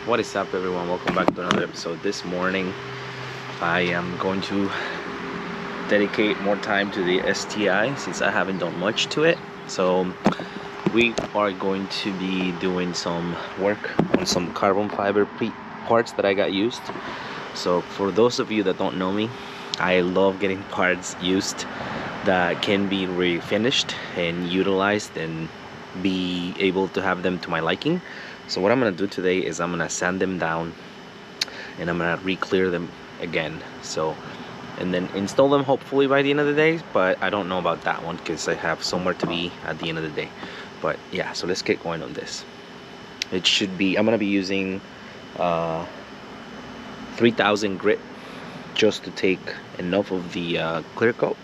What is up, everyone? Welcome back to another episode. This morning I am going to dedicate more time to the STI since I haven't done much to it. So we are going to be doing some work on some carbon fiber parts that I got used. So for those of you that don't know me, I love getting parts used that can be refinished and utilized and be able to have them to my liking. So what I'm gonna do today is I'm gonna sand them down and I'm gonna re-clear them again, so and then install them hopefully by the end of the day. But I don't know about that one because I have somewhere to be at the end of the day. But yeah, so let's get going on this. It should be, I'm gonna be using 3000 grit just to take enough of the clear coat.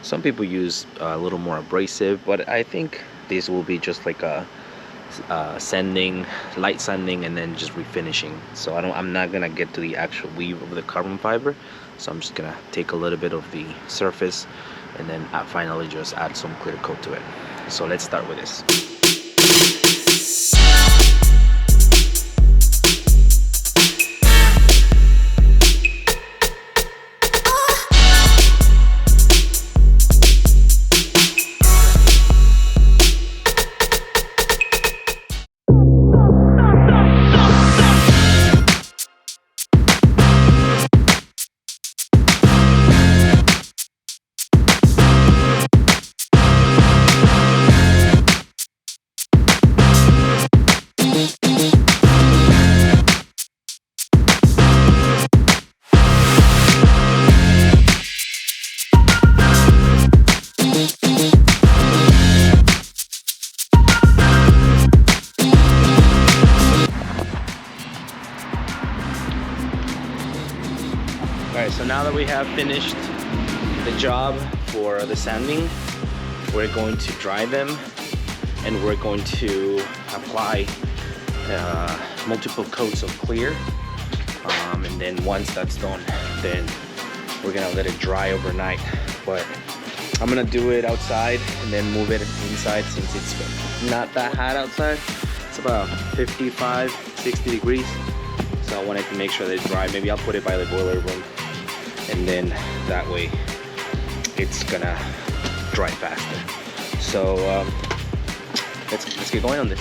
Some people use a little more abrasive, but I think this will be just like a sanding, light sanding, and then just refinishing. So I'm not gonna get to the actual weave of the carbon fiber, so I'm just gonna take a little bit of the surface and then finally just add some clear coat to it. So let's start with this. Alright, so now that we have finished the job for the sanding, we're going to dry them and we're going to apply multiple coats of clear, and then once that's done, then we're gonna let it dry overnight. But I'm gonna do it outside and then move it inside since it's not that hot outside. It's about 55, 60 degrees, so I wanted to make sure that it's dry. Maybe I'll put it by the boiler room, and then that way it's gonna dry faster. So let's get going on this.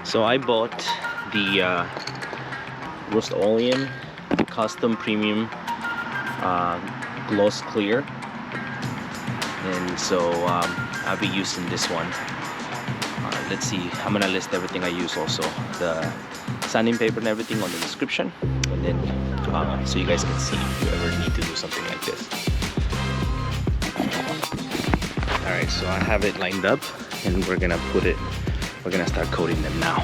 So I bought the Rust-Oleum custom premium gloss clear, and so I'll be using this one. Let's see, I'm gonna list everything I use, also the sanding paper and everything, on the description, and then so you guys can see if you ever need to do something like this. Alright, so I have it lined up and we're gonna start coating them now.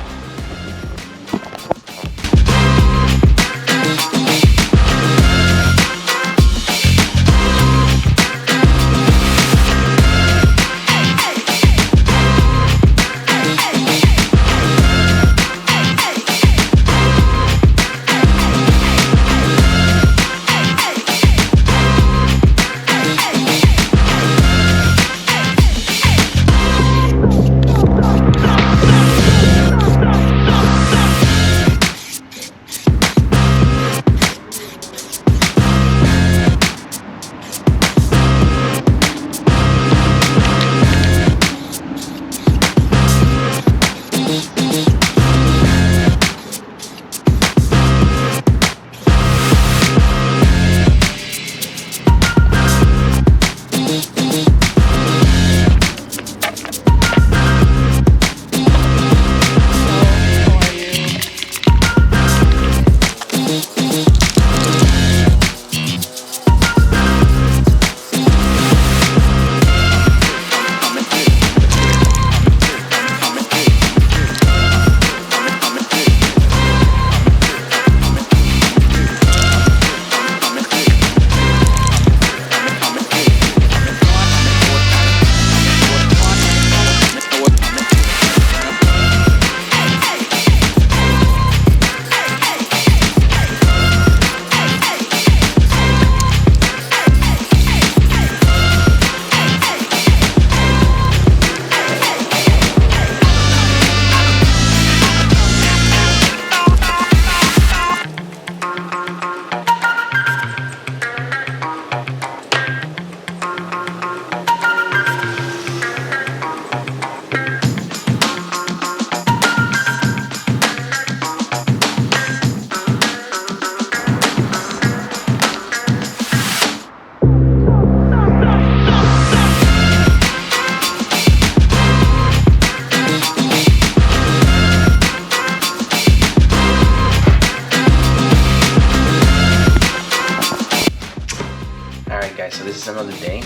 Alright, so this is another day.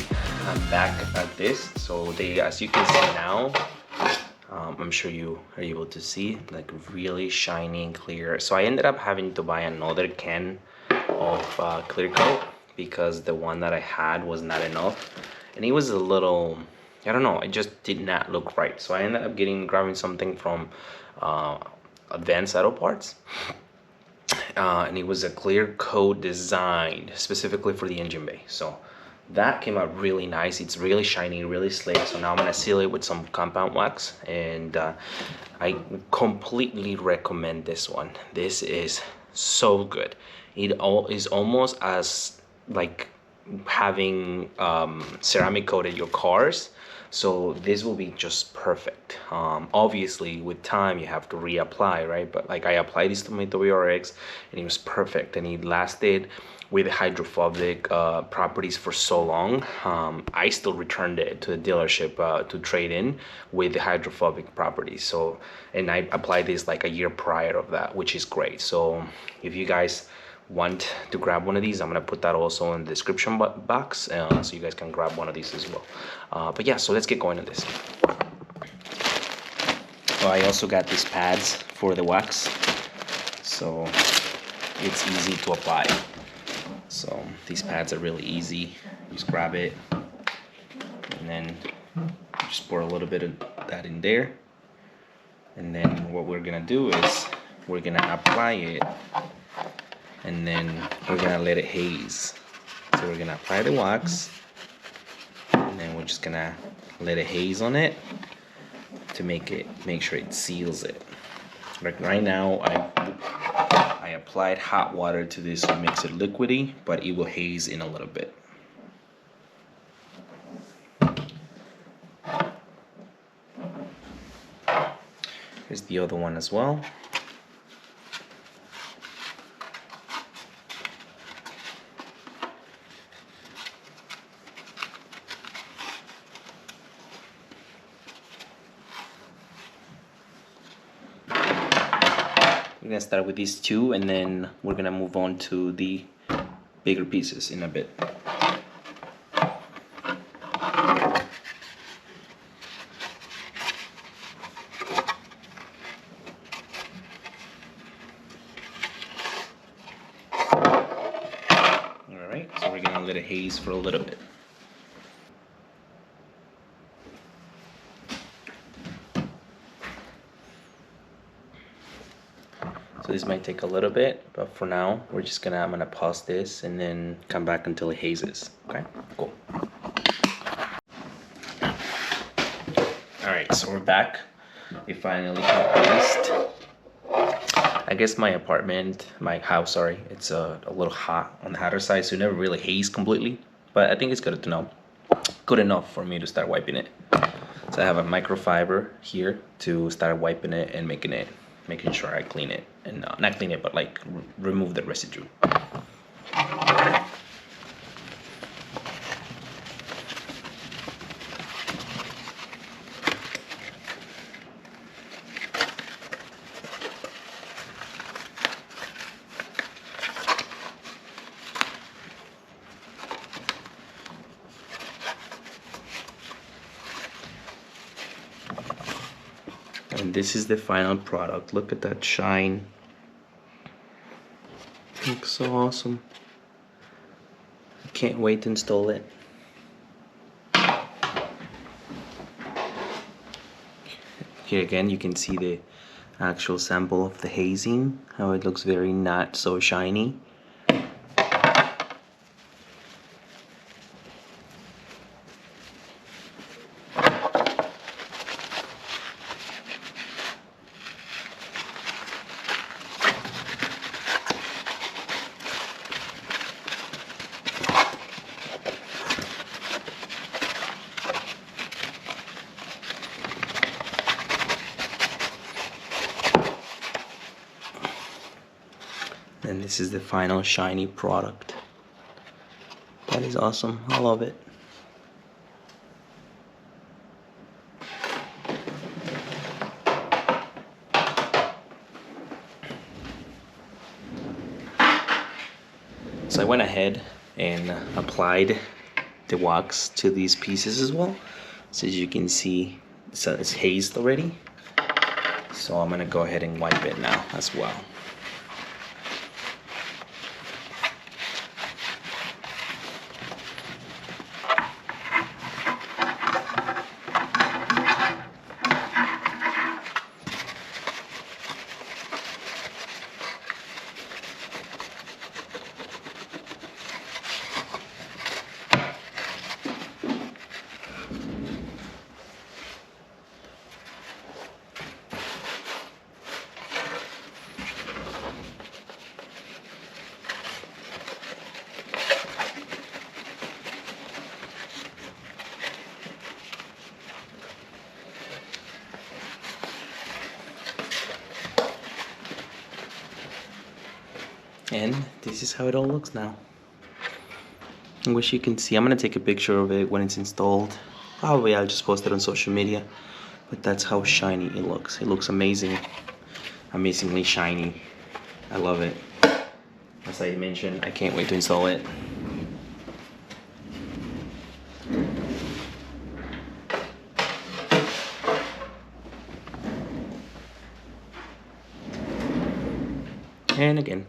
I'm back at this. So as you can see now, I'm sure you are able to see, like really shiny and clear. So I ended up having to buy another can of clear coat because the one that I had was not enough, and it was a little, I don't know, it just did not look right. So I ended up grabbing something from Advanced Auto Parts. And it was a clear coat designed specifically for the engine bay. So that came out really nice. It's really shiny, really slick. So now I'm gonna seal it with some compound wax, and I completely recommend this one. This is so good. It is almost as like having ceramic coated your cars. So this will be just perfect. Obviously with time you have to reapply, right? But like I applied this to my WRX and it was perfect, and it lasted with hydrophobic properties for so long. I still returned it to the dealership to trade in with the hydrophobic properties. So, and I applied this like a year prior of that, which is great. So if you guys want to grab one of these, I'm gonna put that also in the description box, so you guys can grab one of these as well. But yeah, so let's get going on this. Oh, I also got these pads for the wax, so it's easy to apply. So these pads are really easy. Just grab it and then just pour a little bit of that in there, and then what we're gonna do is we're gonna apply it, and then we're gonna let it haze. So we're gonna apply the wax, and then we're just gonna let it haze on it to make sure it seals it. Like right now, I applied hot water to this to makes it liquidy, but it will haze in a little bit. Here's the other one as well. We're gonna start with these two, and then we're gonna move on to the bigger pieces in a bit. Alright, so we're gonna let it haze for a little bit. So this might take a little bit, but for now, I'm gonna pause this and then come back until it hazes. Okay, cool. All right, so we're back. We finally hazed. I guess my house, sorry, it's a little hot on the hotter side, so it never really hazed completely. But I think it's good to know. Good enough for me to start wiping it. So I have a microfiber here to start wiping it and making sure I clean it, and not clean it, but like remove the residue. And this is the final product. Look at that shine. Looks so awesome. I can't wait to install it. Here again, you can see the actual sample of the hazing, how it looks very not so shiny. And this is the final shiny product. That is awesome. I love it. So I went ahead and applied the wax to these pieces as well. So as you can see, it's hazed already. So I'm gonna go ahead and wipe it now as well. And this is how it all looks now. I wish you can see. I'm gonna take a picture of it when it's installed. Probably I'll just post it on social media. But that's how shiny it looks. It looks amazing. Amazingly shiny. I love it. As I mentioned, I can't wait to install it. And again.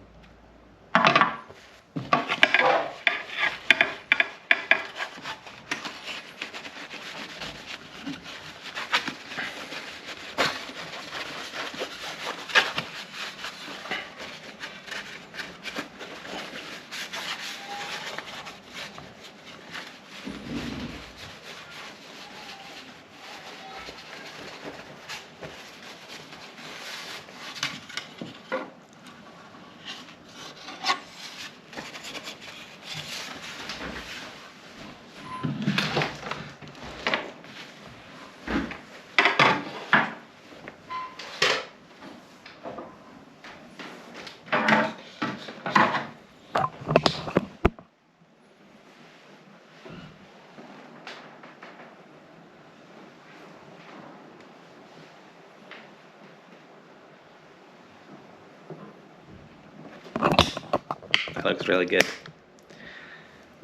That looks really good.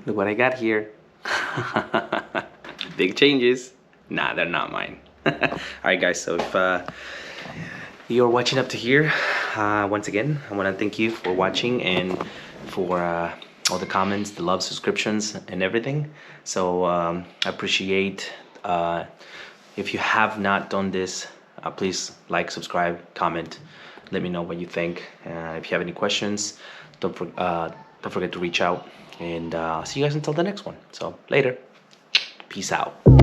Look what I got here. Big changes. Nah, they're not mine. Alright guys, so if you're watching up to here, once again, I want to thank you for watching and for all the comments, the love, subscriptions, and everything. So I appreciate. If you have not done this, please like, subscribe, comment. Let me know what you think. If you have any questions, don't forget to reach out. And see you guys until the next one. So later. Peace out.